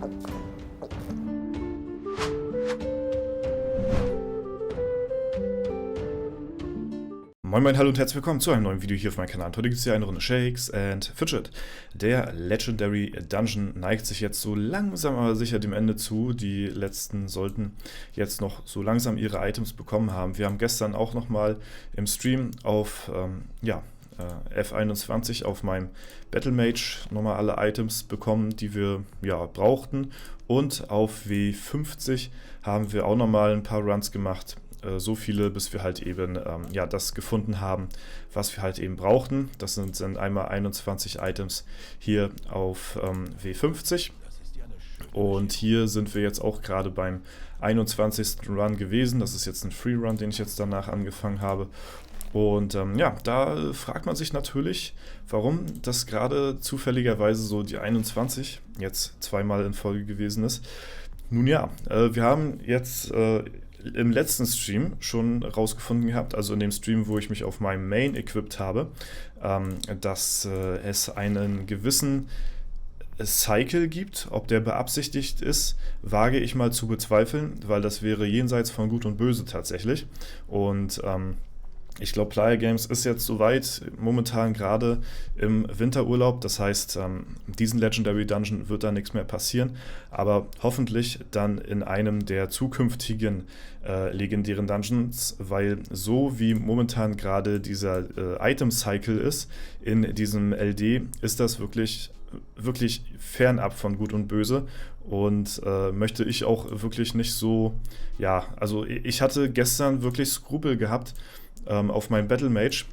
Moin moin, hallo und herzlich willkommen zu einem neuen Video hier auf meinem Kanal. Heute gibt es hier eine Runde Shakes and Fidget. Der Legendary Dungeon neigt sich jetzt so langsam aber sicher dem Ende zu. Die letzten sollten jetzt noch so langsam ihre Items bekommen haben. Wir haben gestern auch nochmal im Stream auf F21 auf meinem Battle Mage nochmal alle Items bekommen, die wir brauchten. Und auf W50 haben wir auch nochmal ein paar Runs gemacht. So viele, bis wir halt eben das gefunden haben, was wir halt eben brauchten. Das sind einmal 21 Items hier auf W50. Und hier sind wir jetzt auch gerade beim 21. Run gewesen. Das ist jetzt ein Free Run, den ich jetzt danach angefangen habe. Und da fragt man sich natürlich, warum das gerade zufälligerweise so die 21 jetzt zweimal in Folge gewesen ist. Nun ja, wir haben jetzt im letzten Stream schon rausgefunden gehabt, also in dem Stream, wo ich mich auf meinem Main equipped habe, dass es einen gewissen Cycle gibt. Ob der beabsichtigt ist, wage ich mal zu bezweifeln, weil das wäre jenseits von Gut und Böse tatsächlich. Und ich glaube, Playa Games ist jetzt soweit momentan gerade im Winterurlaub. Das heißt, diesen Legendary Dungeon wird da nichts mehr passieren. Aber hoffentlich dann in einem der zukünftigen legendären Dungeons, weil so wie momentan gerade dieser Item Cycle ist in diesem LD, ist das wirklich fernab von Gut und Böse. Und möchte ich auch wirklich nicht so, also ich hatte gestern wirklich Skrupel gehabt, auf meinem Battle Mage.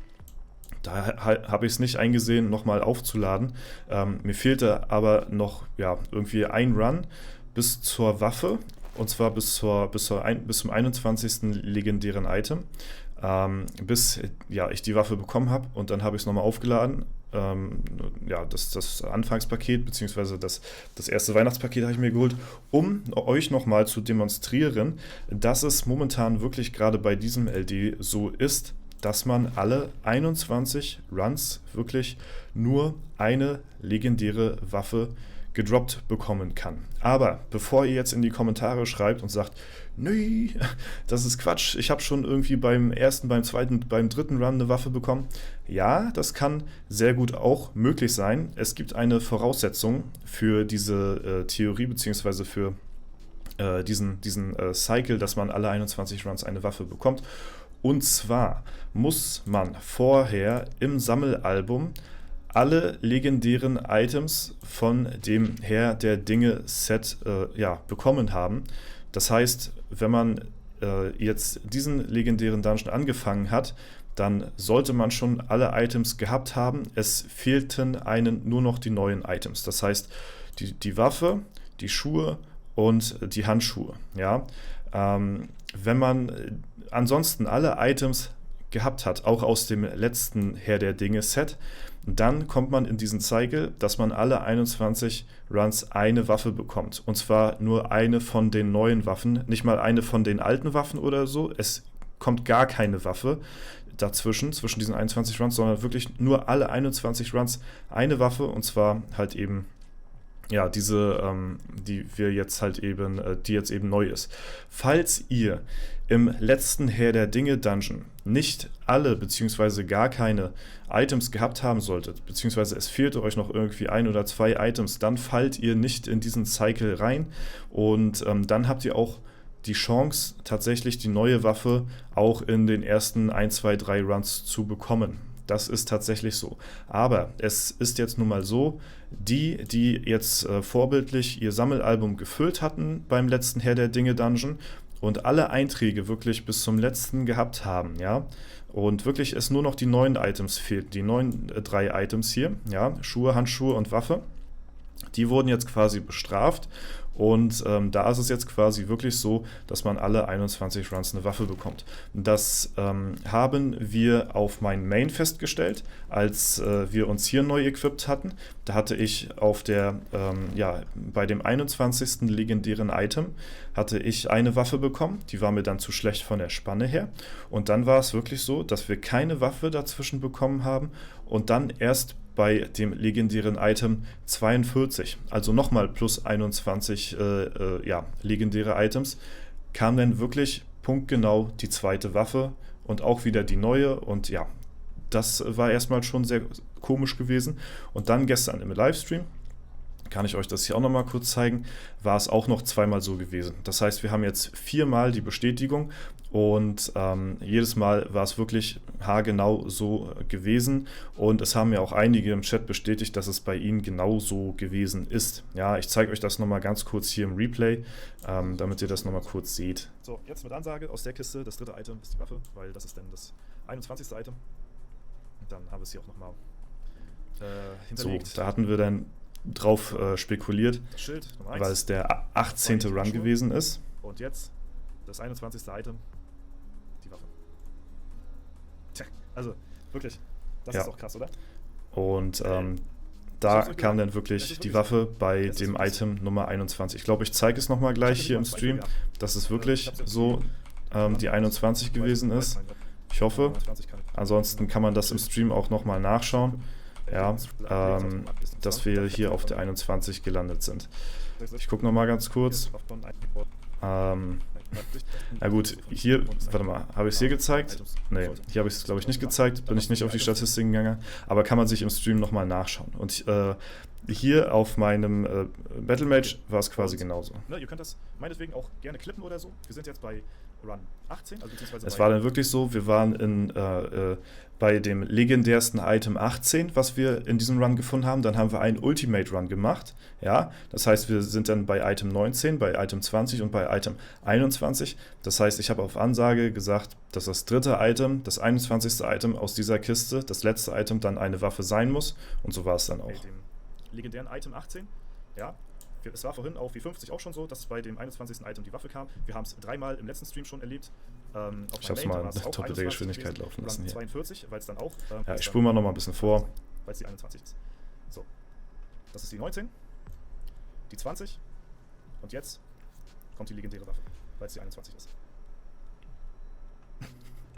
Da habe ich es nicht eingesehen, nochmal aufzuladen. Mir fehlte aber noch irgendwie ein Run bis zur Waffe, und zwar bis zum 21. legendären Item, bis ich die Waffe bekommen habe, und dann habe ich es nochmal aufgeladen. Das Anfangspaket bzw. das erste Weihnachtspaket habe ich mir geholt, um euch nochmal zu demonstrieren, dass es momentan wirklich gerade bei diesem LD so ist, dass man alle 21 Runs wirklich nur eine legendäre Waffe gedroppt bekommen kann. Aber bevor ihr jetzt in die Kommentare schreibt und sagt, nee, das ist Quatsch, ich habe schon irgendwie beim ersten, beim zweiten, beim dritten Run eine Waffe bekommen. Ja, das kann sehr gut auch möglich sein. Es gibt eine Voraussetzung für diese Theorie, beziehungsweise für diesen Cycle, dass man alle 21 Runs eine Waffe bekommt. Und zwar muss man vorher im Sammelalbum alle legendären Items von dem Herr der Dinge Set bekommen haben. Das heißt, wenn man jetzt diesen legendären Dungeon angefangen hat, dann sollte man schon alle Items gehabt haben. Es fehlten einen nur noch die neuen Items. Das heißt, die Waffe, die Schuhe und die Handschuhe. Ja? Wenn man ansonsten alle Items gehabt hat, auch aus dem letzten Herr der Dinge Set, dann kommt man in diesen Cycle, dass man alle 21 Runs eine Waffe bekommt. Und zwar nur eine von den neuen Waffen, nicht mal eine von den alten Waffen oder so. Es kommt gar keine Waffe zwischen diesen 21 Runs, sondern wirklich nur alle 21 Runs eine Waffe, und zwar halt eben diese, die jetzt eben neu ist. Falls ihr im letzten Herr der Dinge Dungeon nicht alle bzw. gar keine Items gehabt haben solltet, beziehungsweise es fehlte euch noch irgendwie ein oder zwei Items, dann fallt ihr nicht in diesen Cycle rein, und dann habt ihr auch die Chance, tatsächlich die neue Waffe auch in den ersten 1, 2, 3 Runs zu bekommen. Das ist tatsächlich so. Aber es ist jetzt nun mal so, die jetzt vorbildlich ihr Sammelalbum gefüllt hatten beim letzten Herr der Dinge Dungeon und alle Einträge wirklich bis zum letzten gehabt haben, und wirklich es nur noch die neuen Items fehlt, die neuen 3 Items hier, Schuhe, Handschuhe und Waffe, die wurden jetzt quasi bestraft. Und da ist es jetzt quasi wirklich so, dass man alle 21 Runs eine Waffe bekommt. Das haben wir auf meinen Main festgestellt, als wir uns hier neu equipped hatten. Da hatte ich bei dem 21. legendären Item hatte ich eine Waffe bekommen. Die war mir dann zu schlecht von der Spanne her. Und dann war es wirklich so, dass wir keine Waffe dazwischen bekommen haben und dann erst bei dem legendären Item 42, also nochmal plus 21 ja, legendäre Items, kam dann wirklich punktgenau die zweite Waffe und auch wieder die neue. Und ja, das war erstmal schon sehr komisch gewesen. Und dann gestern im Livestream, kann ich euch das hier auch nochmal kurz zeigen, war es auch noch zweimal so gewesen. Das heißt, wir haben jetzt 4-mal die Bestätigung und jedes Mal war es wirklich haargenau so gewesen. Und es haben ja auch einige im Chat bestätigt, dass es bei ihnen genau so gewesen ist. Ja, ich zeige euch das nochmal ganz kurz hier im Replay, damit ihr das nochmal kurz seht. So, jetzt mit Ansage aus der Kiste, das dritte Item ist die Waffe, weil das ist dann das 21. Item. Und dann haben wir es hier auch nochmal hinterlegt. So, da hatten wir dann drauf spekuliert, Schild, weil es der 18. Run gewesen ist. Und jetzt das 21. Item, die Waffe. Tja, also wirklich, das ist doch krass, oder? Und da kam dann wirklich die Waffe bei dem Item Nummer 21. Ich glaube, ich zeige es nochmal gleich hier im Stream, dass es wirklich so die 21 gewesen ist. Ich hoffe. Ansonsten kann man das im Stream auch nochmal nachschauen. Ja, dass wir hier auf der 21 gelandet sind. Ich gucke nochmal ganz kurz. Na gut, hier, warte mal, habe ich es hier gezeigt? Ne, hier habe ich es glaube ich nicht gezeigt, bin ich nicht auf die Statistiken gegangen, aber kann man sich im Stream nochmal nachschauen. Und hier auf meinem Battlemage war es quasi genauso. Ihr könnt das meinetwegen auch gerne klippen oder so. Wir sind jetzt bei Run 18, also beziehungsweise es war dann wirklich so, wir waren bei dem legendärsten Item 18, was wir in diesem Run gefunden haben. Dann haben wir einen Ultimate Run gemacht. Ja, das heißt, wir sind dann bei Item 19, bei Item 20 und bei Item 21. Das heißt, ich habe auf Ansage gesagt, dass das dritte Item, das 21. Item aus dieser Kiste, das letzte Item, dann eine Waffe sein muss. Und so war es dann auch. Bei dem legendären Item 18, ja. Es war vorhin auf V50 auch schon so, dass bei dem 21. Item die Waffe kam. Wir haben es 3-mal im letzten Stream schon erlebt. Ich habe es mal in doppelte Geschwindigkeit laufen lassen hier. 42, weil es dann auch... ja, ich spule mal noch mal ein bisschen vor. Weil es die 21 ist. So, das ist die 19, die 20 und jetzt kommt die legendäre Waffe, weil es die 21 ist.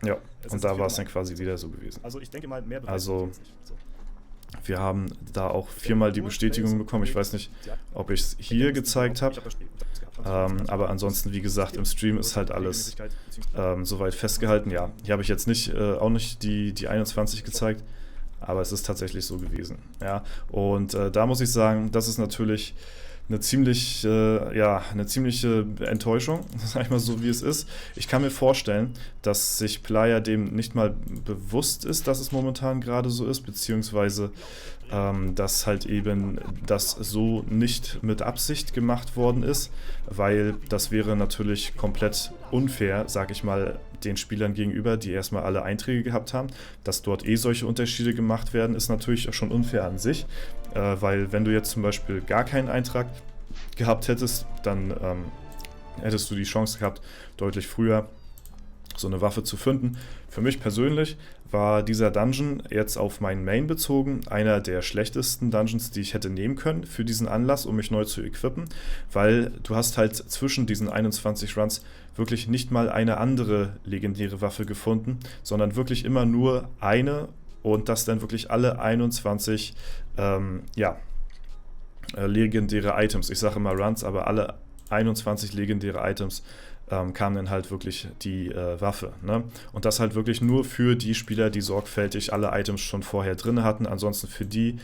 Ja, und da war es dann quasi wieder so gewesen. Also ich denke mal, mehr Beweis jetzt nicht. So. Wir haben da auch 4-mal die Bestätigung bekommen. Ich weiß nicht, ob ich es hier gezeigt habe. Aber ansonsten, wie gesagt, im Stream ist halt alles soweit festgehalten. Ja, hier habe ich jetzt auch nicht die 21 gezeigt, aber es ist tatsächlich so gewesen. Ja, und da muss ich sagen, das ist natürlich eine ziemliche Enttäuschung, sag ich mal so, wie es ist. Ich kann mir vorstellen, dass sich Playa dem nicht mal bewusst ist, dass es momentan gerade so ist, beziehungsweise dass halt eben das so nicht mit Absicht gemacht worden ist, weil das wäre natürlich komplett unfair, sag ich mal, den Spielern gegenüber, die erstmal alle Einträge gehabt haben. Dass dort solche Unterschiede gemacht werden, ist natürlich schon unfair an sich, weil wenn du jetzt zum Beispiel gar keinen Eintrag gehabt hättest, dann hättest du die Chance gehabt, deutlich früher so eine Waffe zu finden. Für mich persönlich war dieser Dungeon jetzt auf meinen Main bezogen einer der schlechtesten Dungeons, die ich hätte nehmen können für diesen Anlass, um mich neu zu equippen, weil du hast halt zwischen diesen 21 Runs wirklich nicht mal eine andere legendäre Waffe gefunden, sondern wirklich immer nur eine und das dann wirklich alle 21 legendäre Items. Ich sage immer Runs, aber alle 21 legendäre Items kam dann halt wirklich die Waffe. Ne? Und das halt wirklich nur für die Spieler, die sorgfältig alle Items schon vorher drin hatten. Ansonsten für die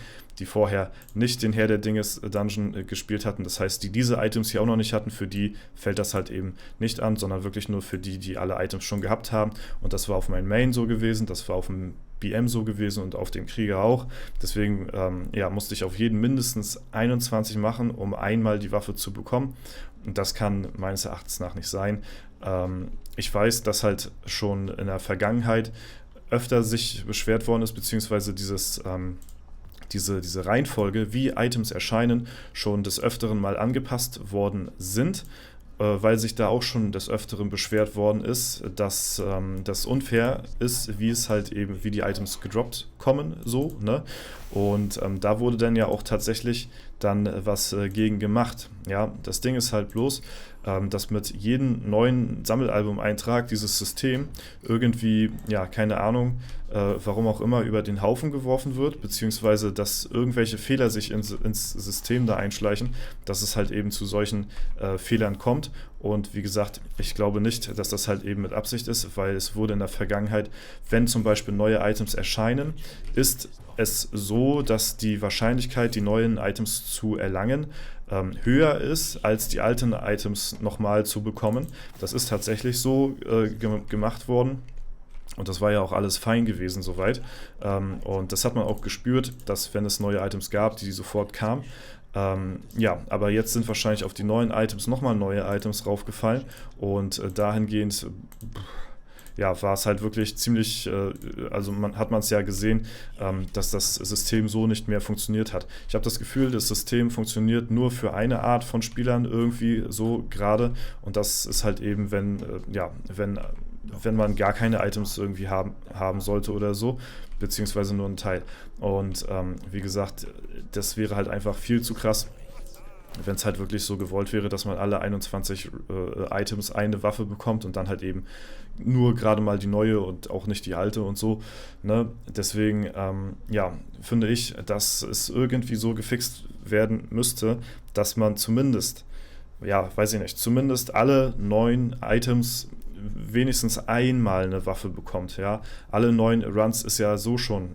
vorher nicht den Herr der Dinges Dungeon gespielt hatten. Das heißt, die diese Items hier auch noch nicht hatten, für die fällt das halt eben nicht an, sondern wirklich nur für die alle Items schon gehabt haben. Und das war auf meinem Main so gewesen, das war auf dem BM so gewesen und auf dem Krieger auch. Deswegen musste ich auf jeden mindestens 21 machen, um einmal die Waffe zu bekommen. Und das kann meines Erachtens nach nicht sein. Ich weiß, dass halt schon in der Vergangenheit öfter sich beschwert worden ist, beziehungsweise diese Reihenfolge, wie Items erscheinen, schon des Öfteren mal angepasst worden sind, weil sich da auch schon des Öfteren beschwert worden ist, dass das unfair ist, wie die Items gedroppt kommen, so, ne? Und da wurde dann ja auch tatsächlich dann was gegen gemacht. Ja, das Ding ist halt bloß, dass mit jedem neuen Sammelalbum-Eintrag dieses System irgendwie, ja, keine Ahnung, warum auch immer, über den Haufen geworfen wird, beziehungsweise dass irgendwelche Fehler sich ins System da einschleichen, dass es halt eben zu solchen Fehlern kommt. Und wie gesagt, ich glaube nicht, dass das halt eben mit Absicht ist, weil es wurde in der Vergangenheit, wenn zum Beispiel neue Items erscheinen, ist es so, dass die Wahrscheinlichkeit, die neuen Items zu erlangen, höher ist, als die alten Items nochmal zu bekommen. Das ist tatsächlich so gemacht worden. Und das war ja auch alles fein gewesen soweit. Und das hat man auch gespürt, dass wenn es neue Items gab, die sofort kamen. Ja, aber jetzt sind wahrscheinlich auf die neuen Items nochmal neue Items raufgefallen. Und dahingehend ja, war es halt wirklich ziemlich, also hat man es ja gesehen, dass das System so nicht mehr funktioniert hat. Ich habe das Gefühl, das System funktioniert nur für eine Art von Spielern irgendwie so gerade, und das ist halt eben, wenn man gar keine Items irgendwie haben sollte oder so, beziehungsweise nur einen Teil. Und wie gesagt, das wäre halt einfach viel zu krass, wenn es halt wirklich so gewollt wäre, dass man alle 21 Items eine Waffe bekommt und dann halt eben nur gerade mal die neue und auch nicht die alte und so. Ne? Deswegen, ja, finde ich, dass es irgendwie so gefixt werden müsste, dass man zumindest, ja, weiß ich nicht, zumindest alle 9 Items wenigstens einmal eine Waffe bekommt. Ja? Alle 9 Runs ist ja so schon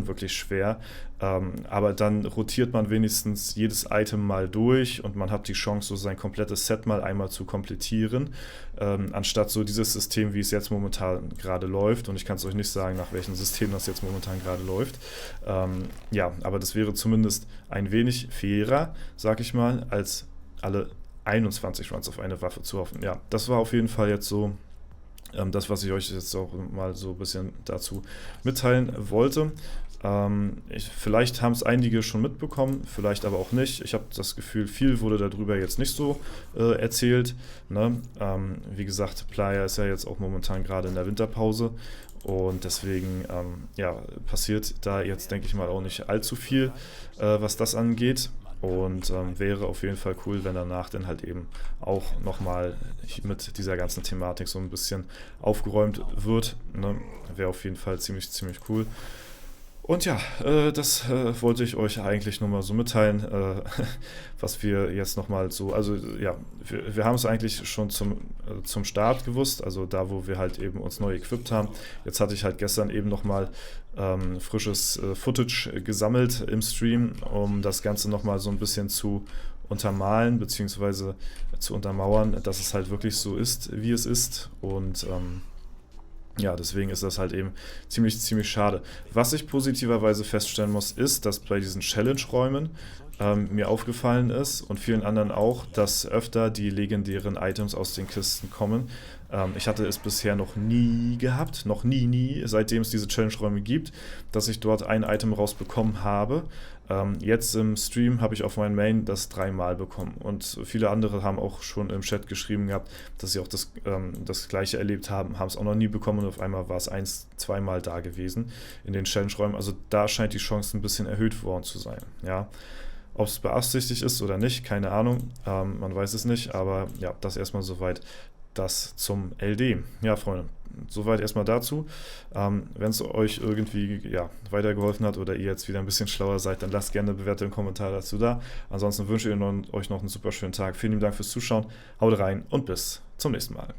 wirklich schwer, aber dann rotiert man wenigstens jedes Item mal durch und man hat die Chance, so sein komplettes Set mal einmal zu komplettieren, anstatt so dieses System, wie es jetzt momentan gerade läuft, und ich kann es euch nicht sagen, nach welchem System das jetzt momentan gerade läuft. Ja, aber das wäre zumindest ein wenig fairer, sag ich mal, als alle 21 Runs auf eine Waffe zu hoffen. Ja, das war auf jeden Fall jetzt so das, was ich euch jetzt auch mal so ein bisschen dazu mitteilen wollte. Vielleicht haben es einige schon mitbekommen, vielleicht aber auch nicht. Ich habe das Gefühl, viel wurde darüber jetzt nicht so erzählt. Ne? Wie gesagt, Playa ist ja jetzt auch momentan gerade in der Winterpause, und deswegen ja, passiert da jetzt, denke ich mal, auch nicht allzu viel, was das angeht. Und wäre auf jeden Fall cool, wenn danach dann halt eben auch nochmal mit dieser ganzen Thematik so ein bisschen aufgeräumt wird. Ne? Wäre auf jeden Fall ziemlich, ziemlich cool. Und ja, das wollte ich euch eigentlich nur mal so mitteilen, was wir jetzt nochmal so, also ja, wir haben es eigentlich schon zum Start gewusst, also da, wo wir halt eben uns neu equipped haben. Jetzt hatte ich halt gestern eben nochmal frisches Footage gesammelt im Stream, um das Ganze nochmal so ein bisschen zu untermalen, beziehungsweise zu untermauern, dass es halt wirklich so ist, wie es ist, und ja, deswegen ist das halt eben ziemlich, ziemlich schade. Was ich positiverweise feststellen muss, ist, dass bei diesen Challenge-Räumen mir aufgefallen ist, und vielen anderen auch, dass öfter die legendären Items aus den Kisten kommen. Ich hatte es bisher noch nie gehabt, noch nie, seitdem es diese Challenge-Räume gibt, dass ich dort ein Item rausbekommen habe. Jetzt im Stream habe ich auf meinem Main das 3-mal bekommen, und viele andere haben auch schon im Chat geschrieben gehabt, dass sie auch das Gleiche erlebt haben es auch noch nie bekommen, und auf einmal war es 1-2-mal da gewesen in den Challenge-Räumen. Also da scheint die Chance ein bisschen erhöht worden zu sein. Ja. Ob es beabsichtigt ist oder nicht, keine Ahnung, man weiß es nicht, aber ja, das erstmal soweit. Das zum LD. Ja, Freunde, soweit erstmal dazu. Wenn es euch irgendwie weitergeholfen hat oder ihr jetzt wieder ein bisschen schlauer seid, dann lasst gerne eine Bewertung im Kommentar dazu da. Ansonsten wünsche ich euch noch einen super schönen Tag. Vielen lieben Dank fürs Zuschauen. Haut rein und bis zum nächsten Mal.